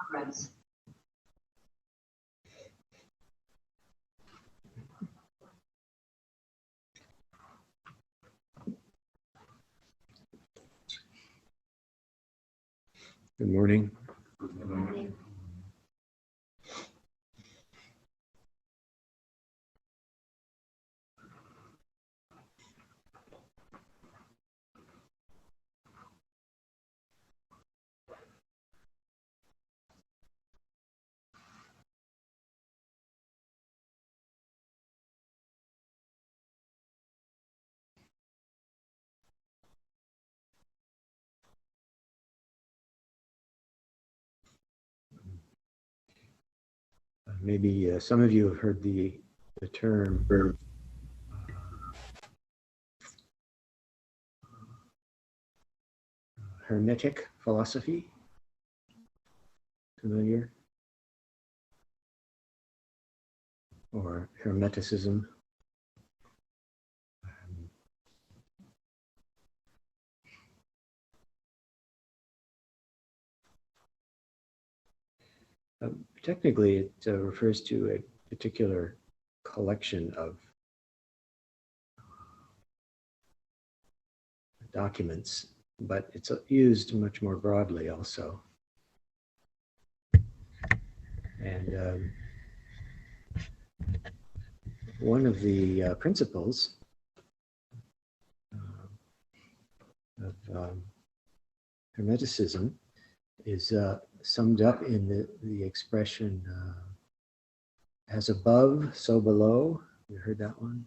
Comrades. Good morning. Good morning. Maybe some of you have heard the term Hermetic philosophy. Familiar? Or Hermeticism. Technically, it refers to a particular collection of documents, but it's used much more broadly also. And one of the principles of Hermeticism is summed up in the expression as above, so below. You heard that one?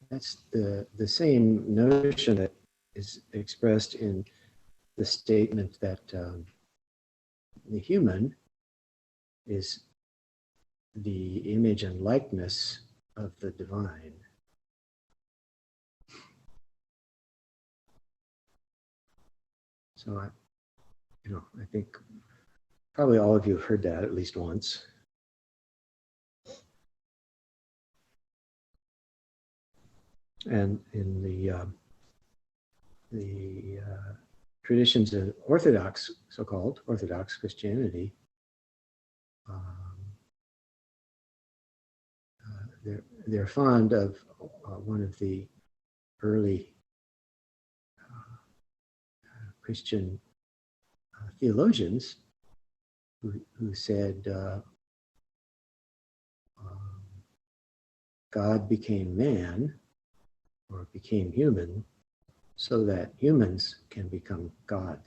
That's the same notion that is expressed in the statement that the human is the image and likeness of the divine. So I think probably all of you have heard that at least once. And in the traditions of Orthodox, so-called Orthodox Christianity, they're fond of one of the early Christian theologians who said God became man, or became human, so that humans can become God.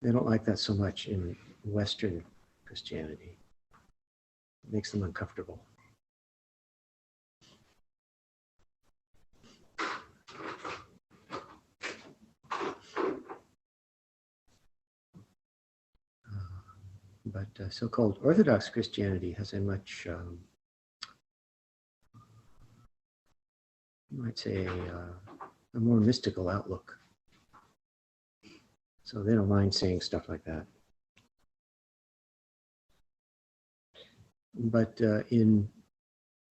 They don't like that so much in Western Christianity. It makes them uncomfortable. But so-called Orthodox Christianity has a much, you might say, a more mystical outlook. So they don't mind saying stuff like that. But in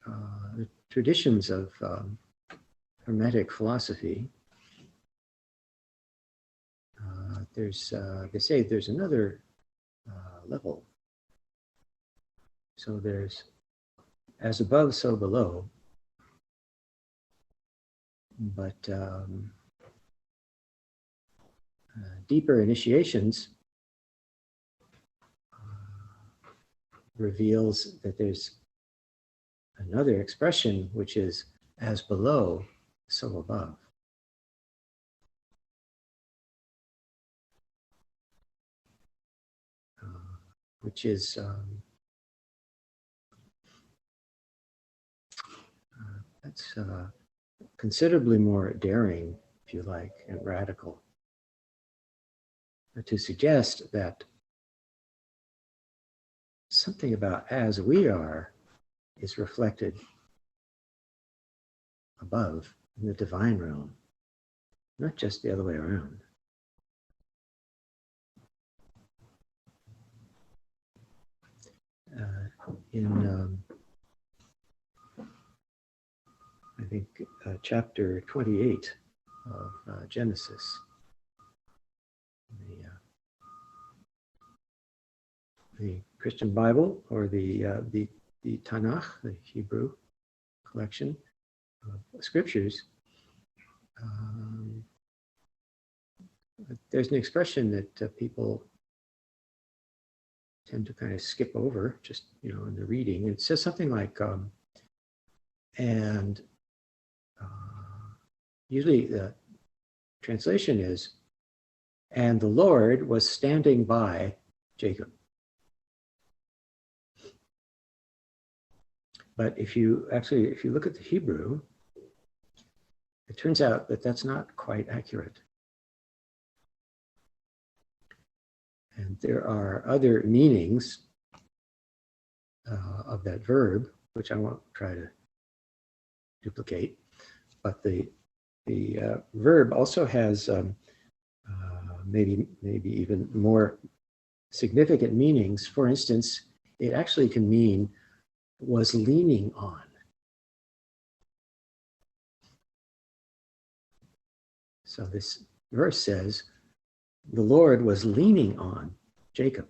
the traditions of Hermetic philosophy, they say there's another level. So there's as above, so below. But deeper initiations reveals that there's another expression, which is as below, so above. Which is that's considerably more daring, if you like, and radical, to suggest that something about as we are is reflected above in the divine realm, not just the other way around. In I think chapter 28 of Genesis, the Christian Bible, or the Tanakh, the Hebrew collection of scriptures, there's an expression that people tend to kind of skip over, just in the reading. It says something like, and usually the translation is, and the Lord was standing by Jacob. But if you look at the Hebrew, it turns out that that's not quite accurate. And there are other meanings of that verb, which I won't try to duplicate. But the verb also has maybe even more significant meanings. For instance, it actually can mean was leaning on. So this verse says, the Lord was leaning on Jacob.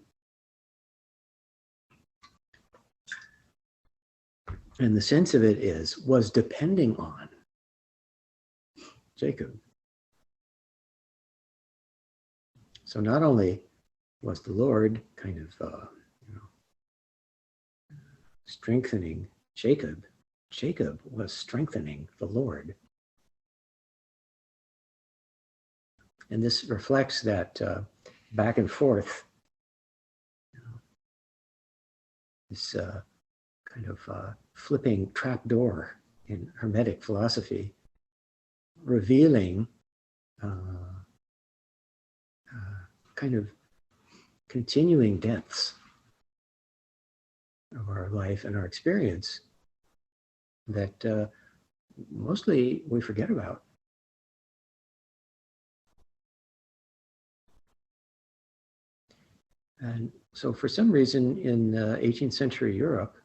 And the sense of it is, was depending on Jacob. So not only was the Lord kind of, strengthening Jacob, Jacob was strengthening the Lord. And this reflects that back and forth, this kind of flipping trapdoor in Hermetic philosophy, revealing kind of continuing depths of our life and our experience that mostly we forget about. And so for some reason in 18th century Europe,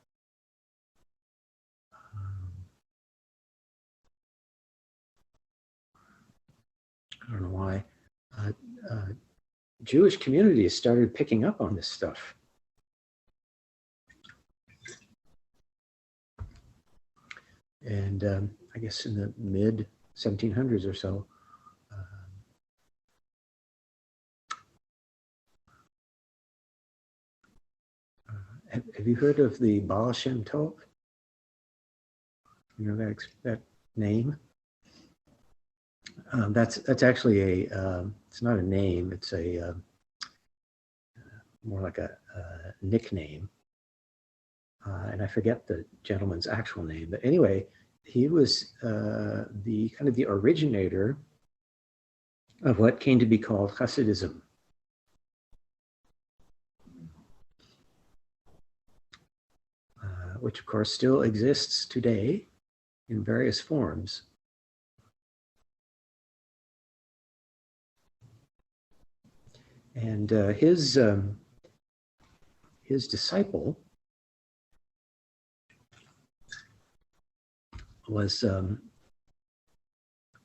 I don't know why, Jewish communities started picking up on this stuff. And I guess in the mid 1700s or so, have you heard of the Baal Shem Tov? You know that name? That's actually it's not a name, it's a more like a nickname. And I forget the gentleman's actual name, but anyway, he was the kind of the originator of what came to be called Hasidism. Which of course still exists today in various forms. And his disciple was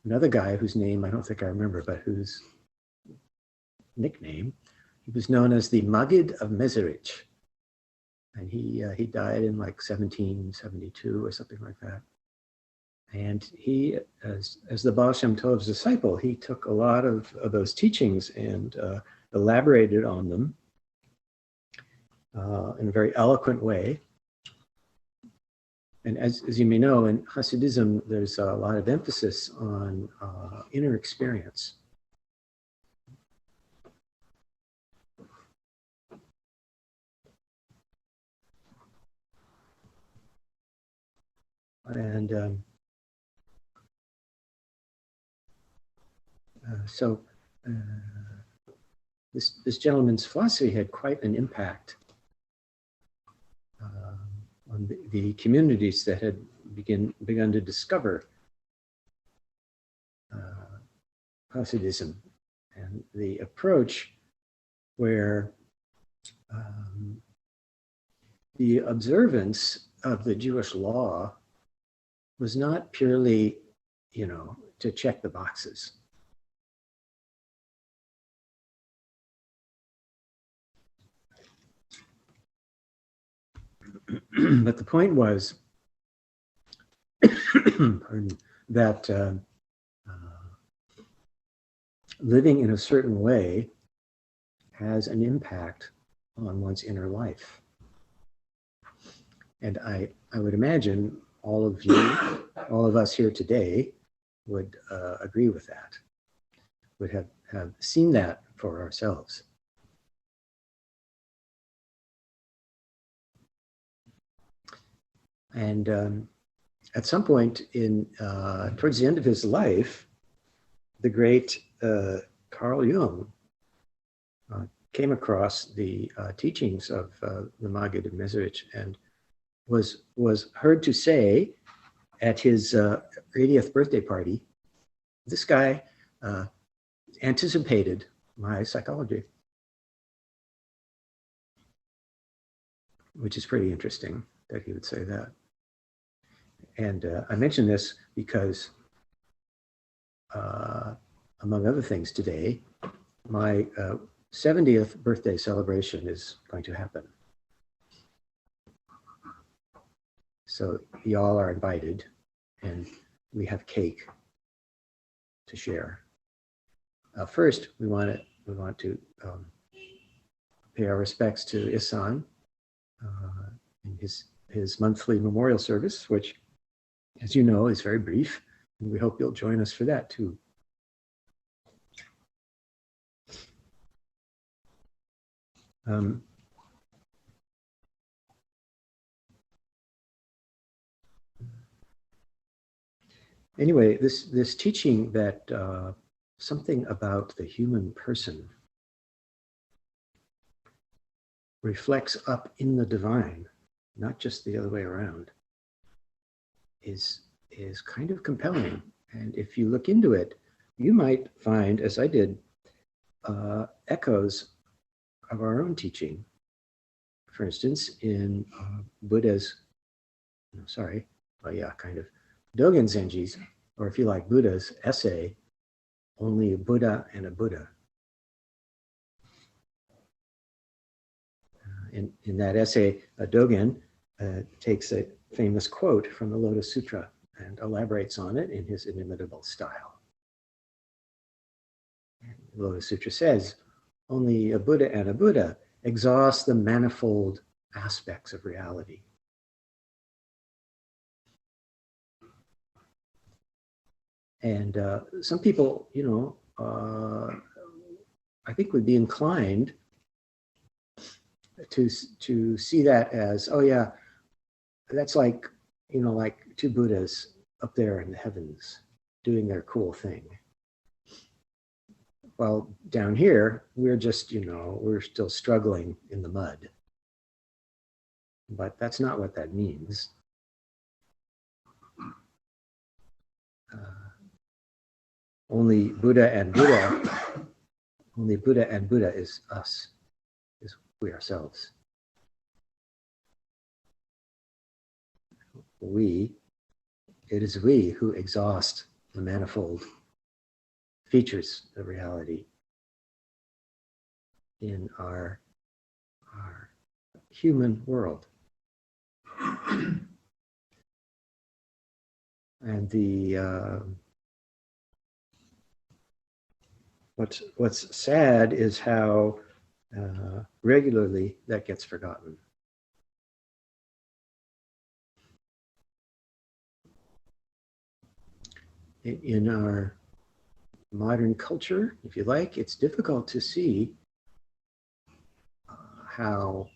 another guy whose name I don't think I remember, but whose nickname, he was known as the Maggid of Mezerich. And he died in like 1772 or something like that. And he, as the Baal Shem Tov's disciple, he took a lot of those teachings and elaborated on them in a very eloquent way. And as you may know, in Hasidism, there's a lot of emphasis on inner experience. And so this gentleman's philosophy had quite an impact on the communities that had begun to discover Hasidism, and the approach where the observance of the Jewish law was not purely, to check the boxes. But the point was pardon, that living in a certain way has an impact on one's inner life. And I would imagine all of you, all of us here today would agree with that, would have seen that for ourselves. And at some point towards the end of his life, the great Carl Jung came across the teachings of the Maggid of Mezrich and was heard to say at his 80th birthday party, this guy anticipated my psychology, which is pretty interesting that he would say that. And I mention this because, among other things today, my 70th birthday celebration is going to happen. So y'all are invited, and we have cake to share. First, we want to pay our respects to Issan in his monthly memorial service, which, as you know, is very brief, and we hope you'll join us for that too. Anyway, this teaching that something about the human person reflects up in the divine, not just the other way around, is kind of compelling. And if you look into it, you might find, as I did, echoes of our own teaching. For instance, in Buddha's, Dogen Zenji's, or if you like, Buddha's essay, Only a Buddha and a Buddha. In that essay, Dogen takes a famous quote from the Lotus Sutra and elaborates on it in his inimitable style. And the Lotus Sutra says, only a Buddha and a Buddha exhaust the manifold aspects of reality. And some people, I think would be inclined to see that as, oh yeah, that's like, like two Buddhas up there in the heavens doing their cool thing. Well, down here, we're just, we're still struggling in the mud. But that's not what that means. Only Buddha and Buddha is us, is we ourselves. It is we who exhaust the manifold features of reality in our human world. And what's sad is how regularly that gets forgotten. In our modern culture, if you like, it's difficult to see how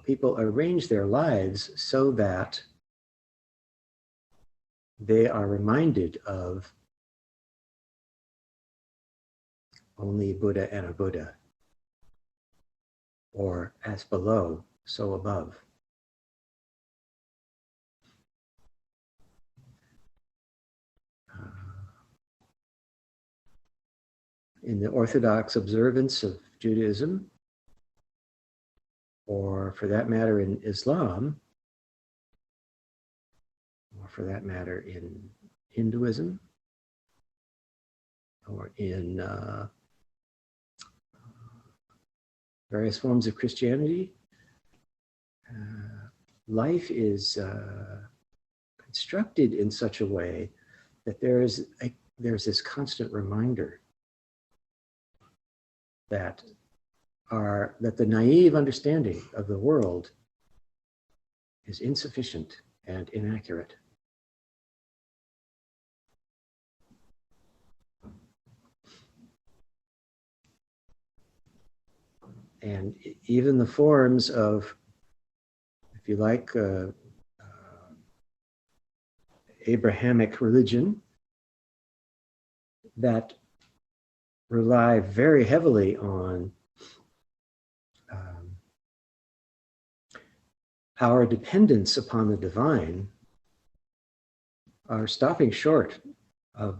people arrange their lives so that they are reminded of only Buddha and a Buddha, or as below, so above. in the orthodox observance of Judaism, or for that matter in Islam, or for that matter in Hinduism, or in various forms of Christianity, life is constructed in such a way that there's this constant reminder that the naive understanding of the world is insufficient and inaccurate. And even the forms of, if you like, Abrahamic religion that rely very heavily on our dependence upon the divine are stopping short of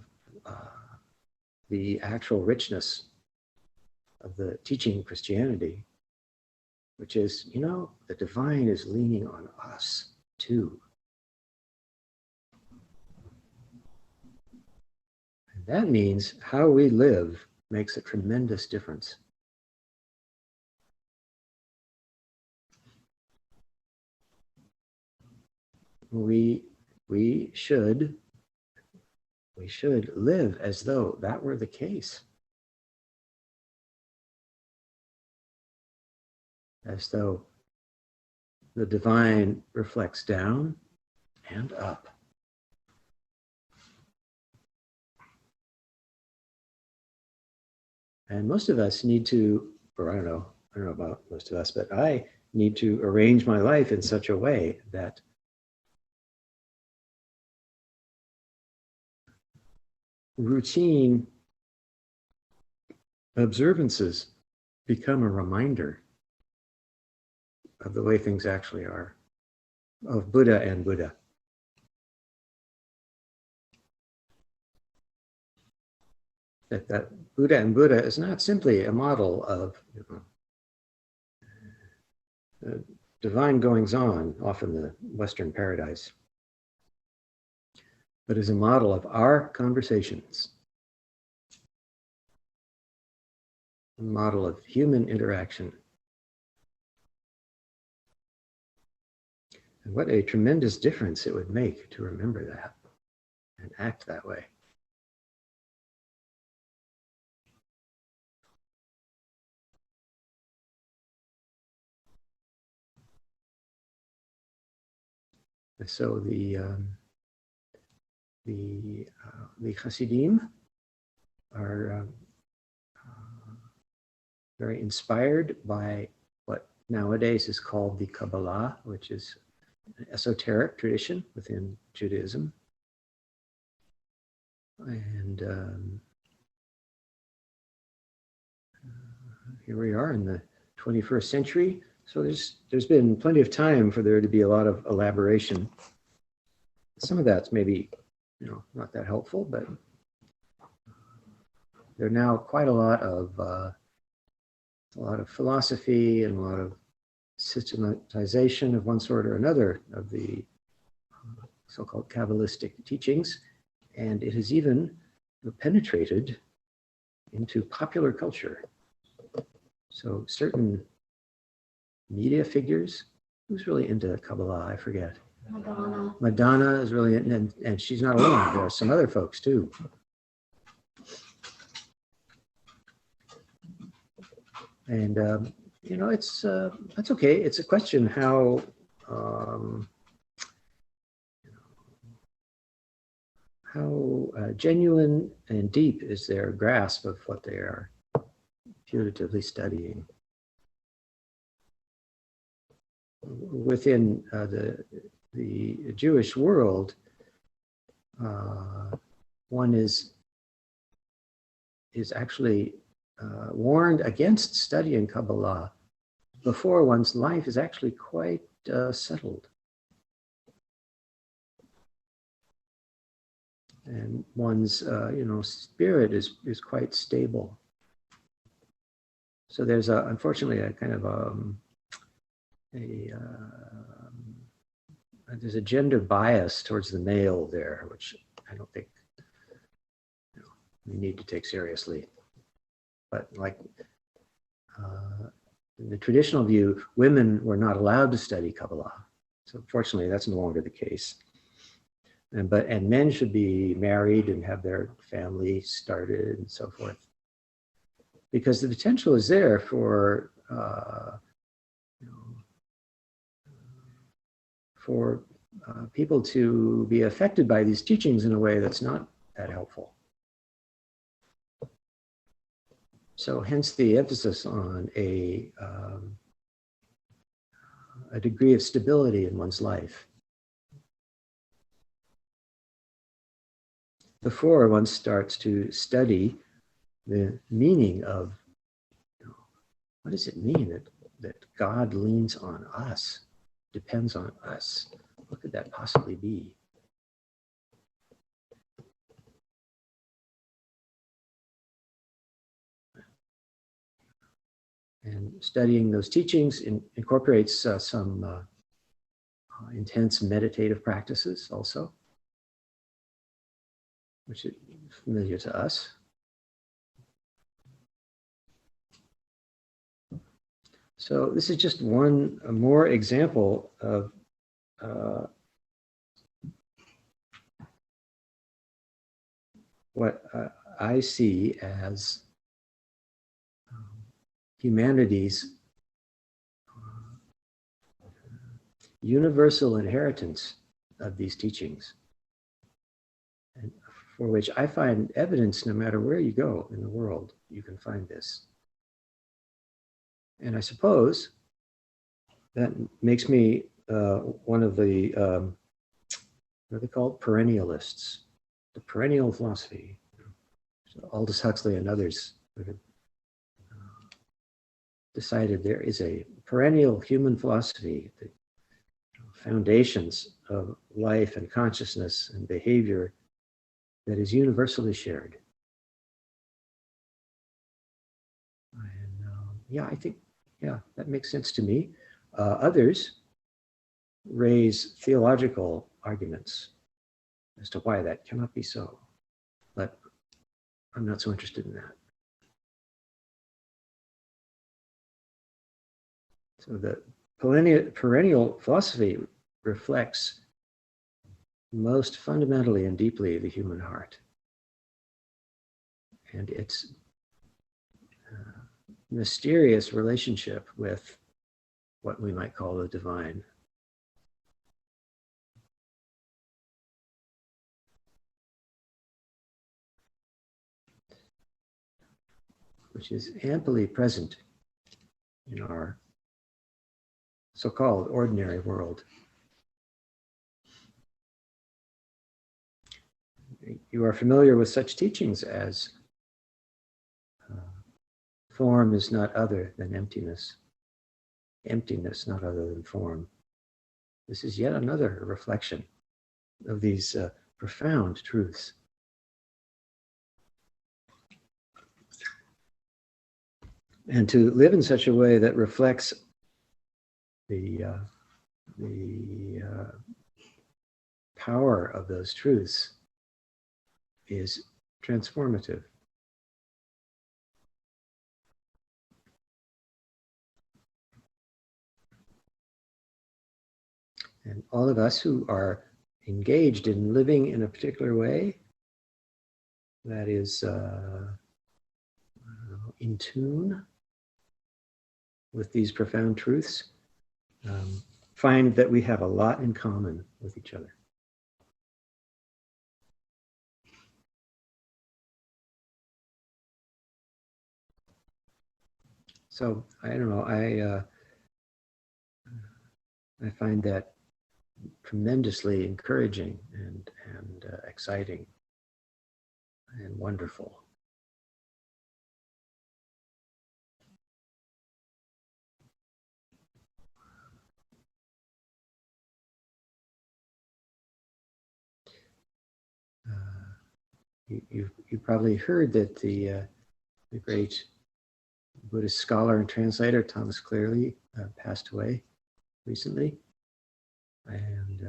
the actual richness of the teaching of Christianity, which is, you know, the divine is leaning on us too. And that means how we live makes a tremendous difference. We should live as though that were the case. As though the divine reflects down and up. And most of us need to, or I don't know about most of us, but I need to arrange my life in such a way that routine observances become a reminder of the way things actually are, of Buddha and Buddha. That Buddha and Buddha is not simply a model of, you know, divine goings-on off in the Western paradise, but is a model of our conversations, a model of human interaction. And what a tremendous difference it would make to remember that and act that way. So the Hasidim are very inspired by what nowadays is called the Kabbalah, which is an esoteric tradition within Judaism. And here we are in the 21st century. So there's been plenty of time for there to be a lot of elaboration. Some of that's maybe, you know, not that helpful, but there are now quite a lot of philosophy and a lot of systematization of one sort or another of the so-called Kabbalistic teachings, and it has even penetrated into popular culture. So certain media figures, who's really into Kabbalah? I forget. Madonna. Madonna is really, and she's not alone. There are some other folks too. And you know, that's okay. It's a question how genuine and deep is their grasp of what they are putatively studying. Within the Jewish world, one is actually warned against studying Kabbalah before one's life is actually quite settled. And one's you know, spirit is quite stable. So there's unfortunately a kind of there's a gender bias towards the male there, which I don't think we need to take seriously. But like in the traditional view, women were not allowed to study Kabbalah. So fortunately, that's no longer the case. And men should be married and have their family started and so forth, because the potential is there for people to be affected by these teachings in a way that's not that helpful. So hence the emphasis on a degree of stability in one's life before one starts to study the meaning of, what does it mean that God leans on us, depends on us? What could that possibly be? And studying those teachings incorporates some intense meditative practices also, which is familiar to us. So this is just one more example of what I see as humanity's universal inheritance of these teachings, and for which I find evidence no matter where you go in the world, you can find this. And I suppose that makes me one of the, what are they called? Perennialists. The perennial philosophy. So Aldous Huxley and others have decided there is a perennial human philosophy, the foundations of life and consciousness and behavior that is universally shared. And yeah, I think, yeah, that makes sense to me. Others raise theological arguments as to why that cannot be so, but I'm not so interested in that. So the perennial philosophy reflects most fundamentally and deeply the human heart and its mysterious relationship with what we might call the divine. Which is amply present in our so-called ordinary world. You are familiar with such teachings as form is not other than emptiness, emptiness not other than form. This is yet another reflection of these profound truths. And to live in such a way that reflects the power of those truths is transformative. And all of us who are engaged in living in a particular way that is in tune with these profound truths, find that we have a lot in common with each other. So I don't know, I find that tremendously encouraging and exciting and wonderful. You probably heard that the great Buddhist scholar and translator, Thomas Clearly, passed away recently. And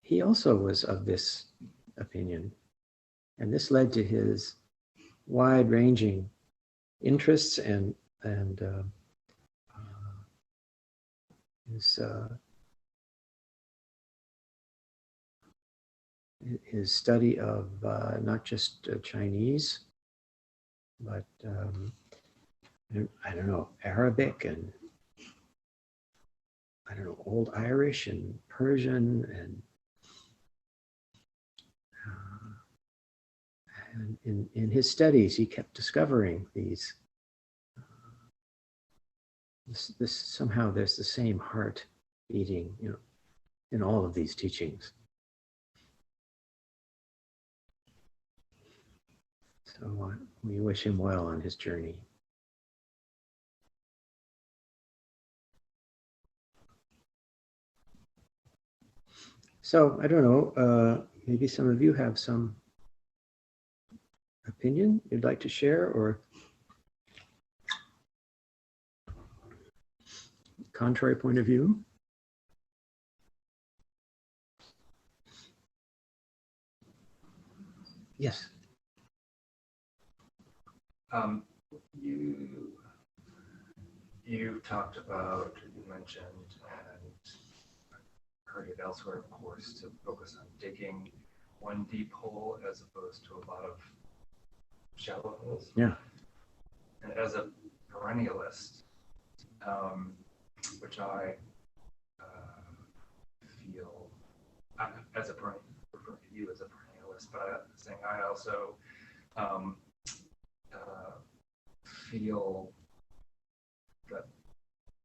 he also was of this opinion. And this led to his wide-ranging interests and his study of not just Chinese, but I don't know, Arabic and I don't know, Old Irish and Persian and in his studies he kept discovering these. This somehow there's the same heart beating, you know, in all of these teachings. So we wish him well on his journey. So I don't know, maybe some of you have some opinion you'd like to share or contrary point of view. Yes. You talked about, you mentioned, and heard it elsewhere, of course, to focus on digging one deep hole as opposed to a lot of shallow holes. Yeah. And as a perennialist, which I feel, as a perennialist, referring to you as a perennialist, but I'm saying I also feel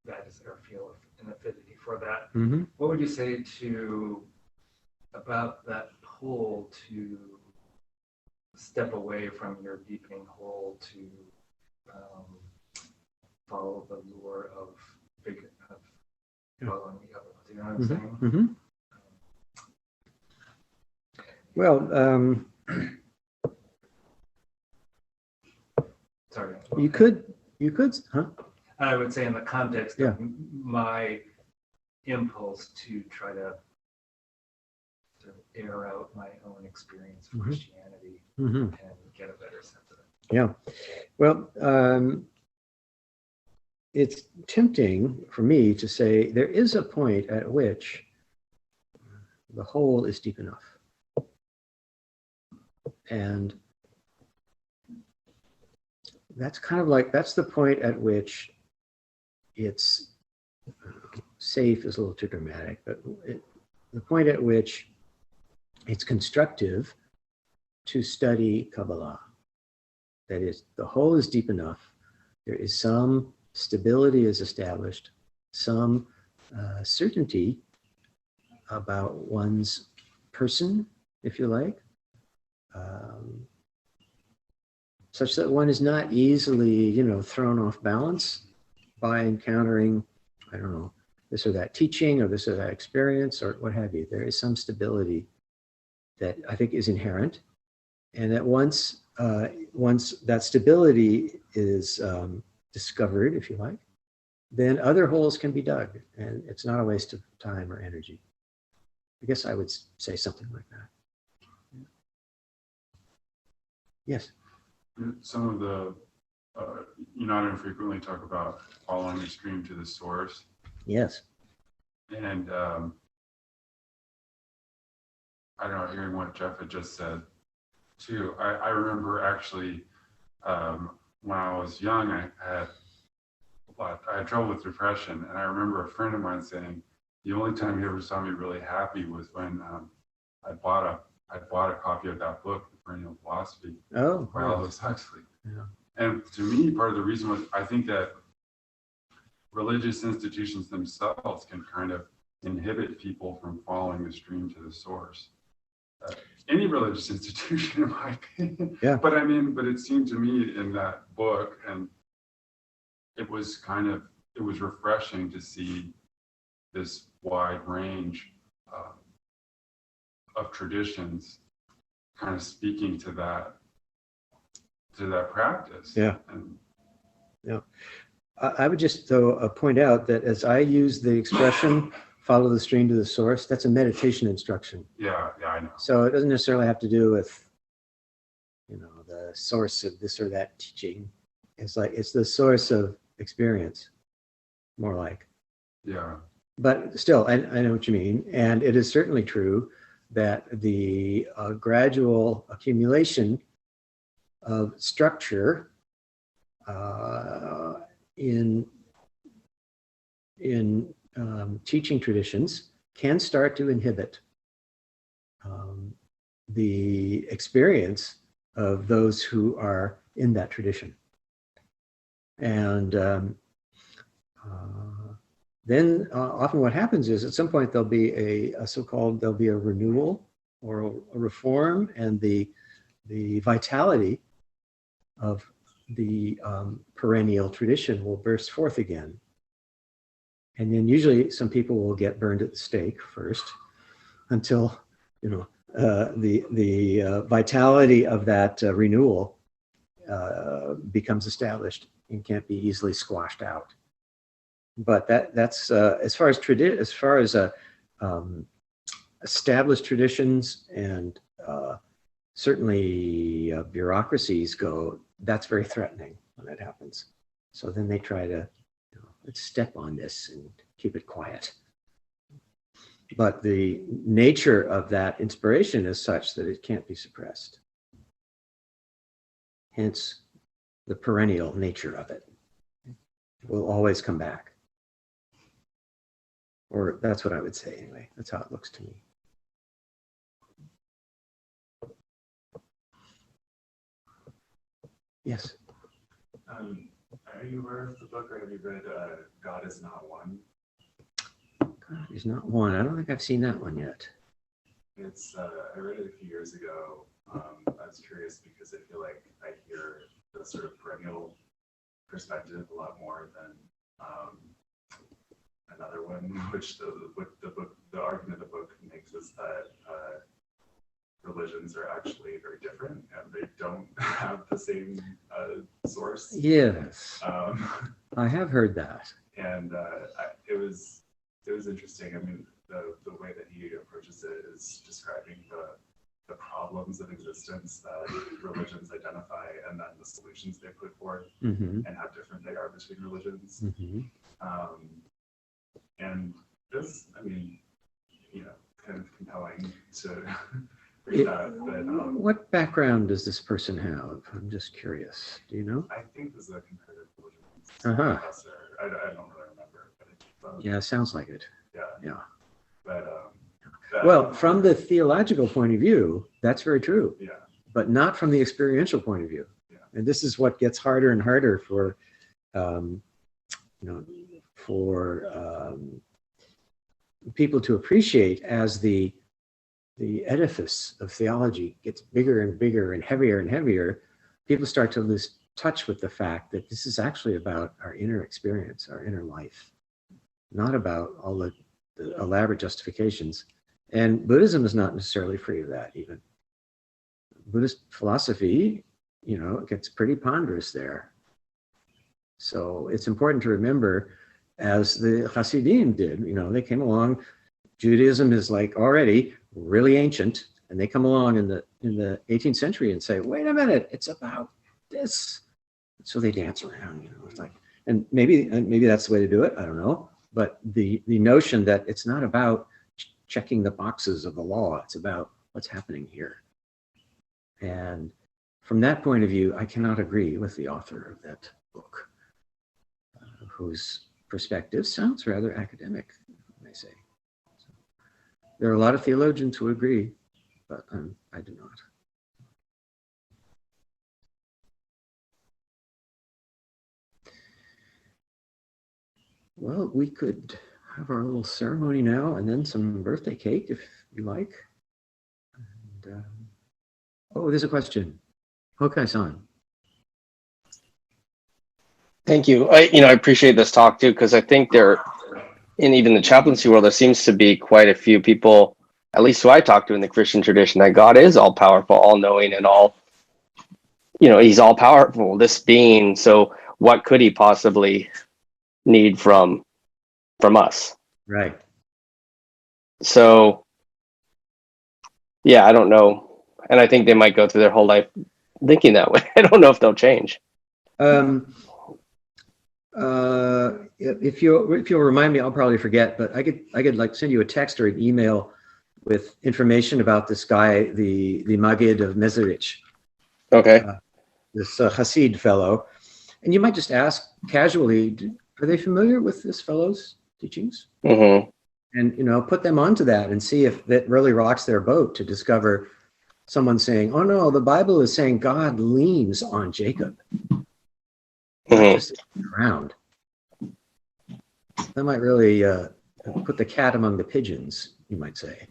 that is or feel an affinity for that. Mm-hmm. What would you say about that pull to step away from your deepening hole to follow the lure of following the other? Do you know what I'm saying? Mm-hmm. Well, sorry. you could, huh? I would say in the context Yeah. of my impulse to try to sort of air out my own experience of Christianity and get a better sense of it. Yeah. Well, it's tempting for me to say there is a point at which the hole is deep enough. And that's kind of like, that's the point at which it's safe is a little too dramatic, but the point at which it's constructive to study Kabbalah. That is, the hole is deep enough. There is some stability is established, some certainty about one's person, if you like, such that one is not easily, thrown off balance by encountering, I don't know, this or that teaching or this or that experience or what have you. There is some stability that I think is inherent, and that once that stability is discovered, if you like, then other holes can be dug, and it's not a waste of time or energy. I guess I would say something like that. Yes. Some of the, you not infrequently talk about following the stream to the source. Yes. And I don't know, hearing what Jeff had just said too, I remember actually when I was young, I had trouble with depression, and I remember a friend of mine saying the only time he ever saw me really happy was when I bought a copy of that book, The Perennial Philosophy, by Aldous Huxley. Yeah. And to me, part of the reason was I think that religious institutions themselves can kind of inhibit people from following the stream to the source. Any religious institution, in my opinion. Yeah. But it seemed to me in that book, and it was refreshing to see this wide range of traditions kind of speaking to to that practice. Yeah. And, I would just, though, point out that as I use the expression, follow the stream to the source, that's a meditation instruction. yeah, I know. So it doesn't necessarily have to do with, the source of this or that teaching. It's the source of experience, more like. Yeah. But still, I know what you mean. And it is certainly true that the gradual accumulation of structure in teaching traditions can start to inhibit the experience of those who are in that tradition. And then often what happens is at some point there'll be there'll be a renewal or a reform, and the vitality of the perennial tradition will burst forth again. And then usually some people will get burned at the stake first until, the vitality of that renewal becomes established and can't be easily squashed out. But that's as far as established traditions and certainly bureaucracies go, that's very threatening when that happens. So then they try to let's step on this and keep it quiet. But the nature of that inspiration is such that it can't be suppressed. Hence, the perennial nature of it. It will always come back. Or that's what I would say anyway. That's how it looks to me. Yes. Are you aware of the book, or have you read God is Not One? God is Not One. I don't think I've seen that one yet. It's I read it a few years ago. I was curious because I feel like I hear the sort of perennial perspective a lot more than another one, which the argument of the book makes is that religions are actually very different and they don't have the same source. Yes. I have heard that. And it was interesting. I mean, the way that he approaches it is describing the problems of existence that religions identify, and then the solutions they put forth, Mm-hmm. and how different they are between religions. Mm-hmm. And this, I mean, kind of compelling to read that. But What background does this person have? I'm just curious. Do you know? I think this is a comparative religions Uh-huh. professor. I don't really remember. But Yeah, sounds like it. yeah. But Well, from the theological point of view, that's very true, yeah. but not from the experiential point of view. Yeah. And this is what gets harder and harder for people to appreciate as the edifice of theology gets bigger and bigger and heavier. People start to lose touch with the fact that this is actually about our inner experience, our inner life, not about all the elaborate justifications. And Buddhism is not necessarily free of that even. Buddhist philosophy, gets pretty ponderous there. So it's important to remember, as the Hasidim did, they came along. Judaism is like already really ancient, and they come along in the 18th century and say, wait a minute, it's about this. So they dance around, it's like, and maybe that's the way to do it. I don't know. But the notion that it's not about checking the boxes of the law, it's about what's happening here. And from that point of view, I cannot agree with the author of that book, whose perspective sounds rather academic, I say. So, there are a lot of theologians who agree, but I do not. Well, we could have our little ceremony now and then some birthday cake if you like. And, there's a question. Hokai-san. Thank you. I appreciate this talk too, because I think in even the chaplaincy world, there seems to be quite a few people, at least who I talk to in the Christian tradition, that God is all powerful, all knowing, and all you know, he's all powerful, this being. So what could he possibly need from us? Right. So yeah, I don't know. And I think they might go through their whole life thinking that way. I don't know if they'll change. If you'll remind me, I'll probably forget, but I could like send you a text or an email with information about this guy, the Maggid of Mezerich, Okay. this Hasid fellow, and you might just ask casually, are they familiar with this fellow's teachings? Mm-hmm. And, you know, put them onto that and see if that really rocks their boat to discover someone saying, oh no, the Bible is saying God leans on Jacob, not just around. That might really put the cat among the pigeons, you might say.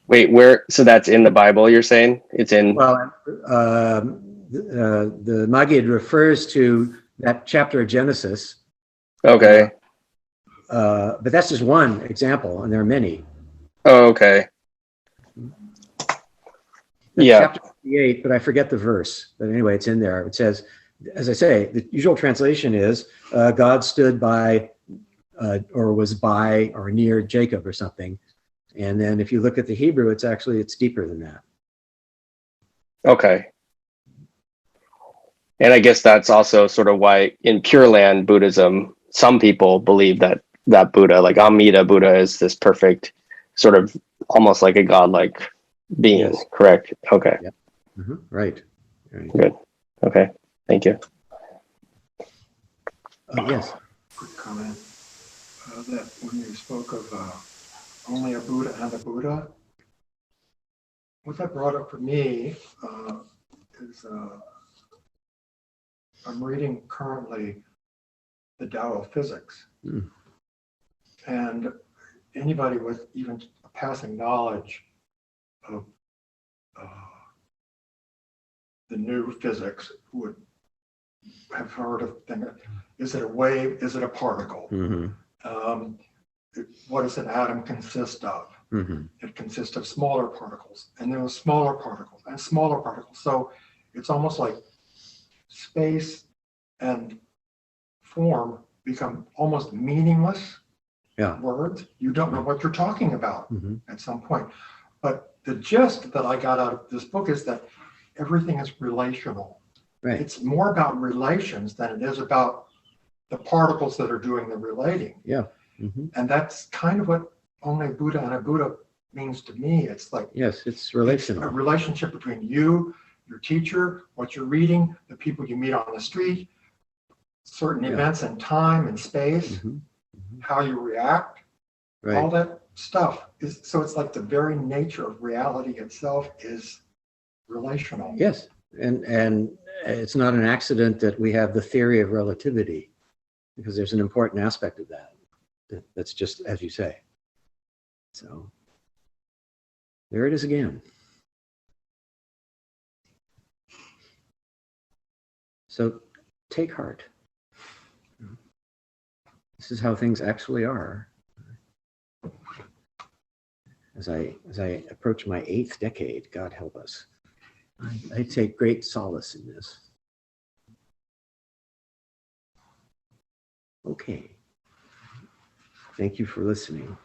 Wait, where? So that's in the Bible, you're saying? It's in. Well, the Maggid refers to that chapter of Genesis. Okay. But that's just one example, and there are many. Oh, okay. That's Yeah. chapter 58, but I forget the verse. But anyway, it's in there. It says, as I say, the usual translation is God stood by or was by or near Jacob or something. And then if you look at the Hebrew, it's deeper than that. Okay. And I guess that's also sort of why in Pure Land Buddhism, some people believe that Buddha, like Amida Buddha, is this perfect sort of almost like a godlike being. Yes. Correct. Okay. Yep. Right. Good. Okay. Thank you. Yes. Quick comment. That when you spoke of only a Buddha and a Buddha, what that brought up for me is I'm reading currently the Tao of Physics. Mm. And anybody with even a passing knowledge of the new physics would have heard of things. Is it a wave? Is it a particle? Mm-hmm. What does an atom consist of? Mm-hmm. It consists of smaller particles, and there are smaller particles and smaller particles. So it's almost like space and form become almost meaningless words. You don't know what you're talking about at some point. But the gist that I got out of this book is that everything is relational. Right. It's more about relations than it is about the particles that are doing the relating. Yeah. Mm-hmm. And that's kind of what only Buddha and a Buddha means to me. It's like, yes, it's relational. It's a relationship between you, your teacher, what you're reading, the people you meet on the street, certain events in time and space, how you react, all that stuff is. So it's like the very nature of reality itself is relational. Yes, and it's not an accident that we have the theory of relativity, because there's an important aspect of that. That's just as you say. So there it is again. So take heart. This is how things actually are. As I approach my 8th decade, God help us, I take great solace in this. Okay. Thank you for listening.